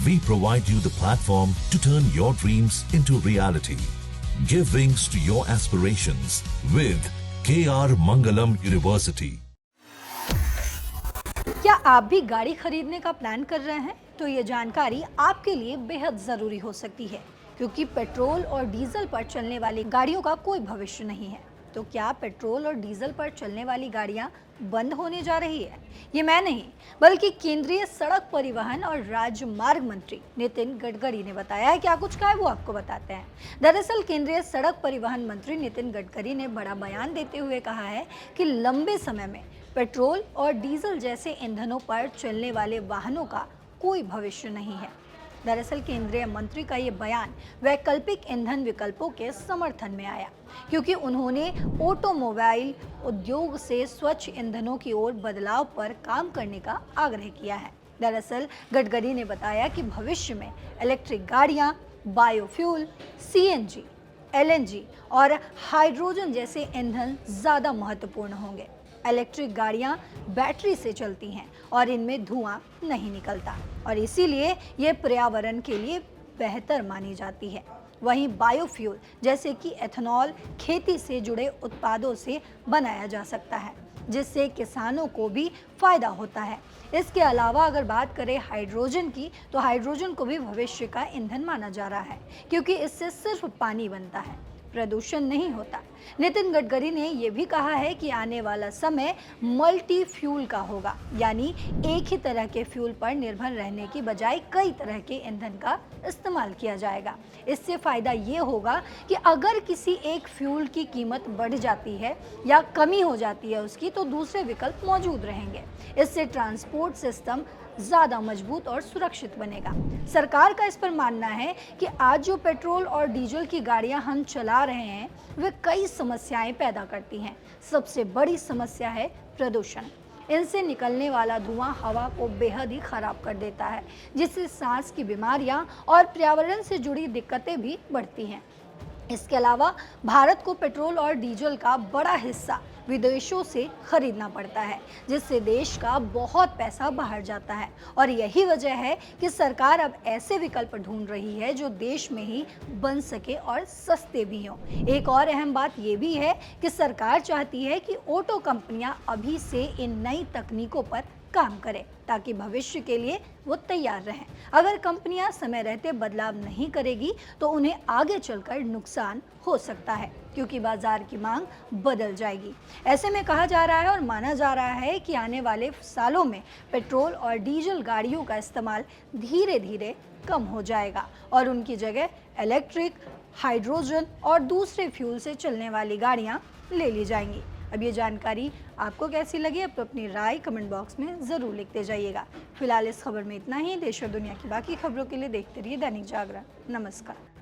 We provide you the platform to turn your dreams into reality. Give wings to your aspirations with KR Mangalam University. क्या आप भी गाड़ी खरीदने का plan कर रहे हैं? तो ये जानकारी आपके लिए बेहद ज़रूरी हो सकती है, क्योंकि पेट्रोल और डीजल पर चलने वाली गाड़ियों का कोई भविष्य नहीं है। तो क्या पेट्रोल और डीजल पर चलने वाली गाड़ियां बंद होने जा रही है? ये मैं नहीं, बल्कि केंद्रीय सड़क परिवहन और राजमार्ग मंत्री नितिन गडकरी ने बताया है। क्या कुछ कहा है वो आपको बताते हैं। दरअसल केंद्रीय सड़क परिवहन मंत्री नितिन गडकरी ने बड़ा बयान देते हुए कहा है कि लंबे समय में पेट्रोल और डीजल जैसे ईंधनों पर चलने वाले वाहनों का कोई भविष्य नहीं है। दरअसल केंद्रीय मंत्री का ये बयान वैकल्पिक ईंधन विकल्पों के समर्थन में आया, क्योंकि उन्होंने ऑटोमोबाइल उद्योग से स्वच्छ ईंधनों की ओर बदलाव पर काम करने का आग्रह किया है। दरअसल गडकरी ने बताया कि भविष्य में इलेक्ट्रिक गाड़ियां, बायोफ्यूल, सीएनजी, एलएनजी और हाइड्रोजन जैसे ईंधन ज़्यादा महत्वपूर्ण होंगे। इलेक्ट्रिक गाड़ियां बैटरी से चलती हैं और इनमें धुआं नहीं निकलता, और इसीलिए ये पर्यावरण के लिए बेहतर मानी जाती है। वहीं बायोफ्यूल जैसे कि एथेनॉल खेती से जुड़े उत्पादों से बनाया जा सकता है, जिससे किसानों को भी फायदा होता है। इसके अलावा अगर बात करें हाइड्रोजन की, तो हाइड्रोजन को भी भविष्य का ईंधन माना जा रहा है, क्योंकि इससे सिर्फ पानी बनता है, प्रदूषण नहीं होता। नितिन गडकरी ने यह भी कहा है कि आने वाला समय मल्टी फ्यूल का होगा, यानी एक ही तरह के फ्यूल पर निर्भर रहने की बजाय कई तरह के ईंधन का इस्तेमाल किया जाएगा। इससे फायदा ये होगा कि अगर किसी एक फ्यूल की कीमत बढ़ जाती है या कमी हो जाती है उसकी, तो दूसरे विकल्प मौजूद रहेंगे। इससे ट्रांसपोर्ट सिस्टम ज़्यादा मजबूत और सुरक्षित बनेगा। सरकार का इस पर मानना है कि आज जो पेट्रोल और डीजल की गाड़ियां हम चला रहे हैं, वे कई समस्याएं पैदा करती हैं। सबसे बड़ी समस्या है प्रदूषण। इनसे निकलने वाला धुआं हवा को बेहद ही खराब कर देता है, जिससे सांस की बीमारियां और पर्यावरण से जुड़ी दिक्कतें भी बढ़ती हैं। इसके अलावा भारत को पेट्रोल और डीजल का बड़ा हिस्सा विदेशों से खरीदना पड़ता है, जिससे देश का बहुत पैसा बाहर जाता है, और यही वजह है कि सरकार अब ऐसे विकल्प ढूंढ रही है जो देश में ही बन सके और सस्ते भी हों। एक और अहम बात ये भी है कि सरकार चाहती है कि ऑटो कंपनियां अभी से इन नई तकनीकों पर काम करें, ताकि भविष्य के लिए वो तैयार रहें। अगर कंपनियां समय रहते बदलाव नहीं करेगी तो उन्हें आगे चलकर नुकसान हो सकता है, क्योंकि बाजार की मांग बदल जाएगी। ऐसे में कहा जा रहा है और माना जा रहा है कि आने वाले सालों में पेट्रोल और डीजल गाड़ियों का इस्तेमाल धीरे धीरे कम हो जाएगा और उनकी जगह इलेक्ट्रिक, हाइड्रोजन और दूसरे फ्यूल से चलने वाली गाड़ियां ले ली जाएंगी। अब ये जानकारी आपको कैसी लगी? अब तो अपनी राय कमेंट बॉक्स में ज़रूर लिखते जाइएगा। फिलहाल इस खबर में इतना ही। देश और दुनिया की बाकी खबरों के लिए देखते रहिए दैनिक जागरण। नमस्कार।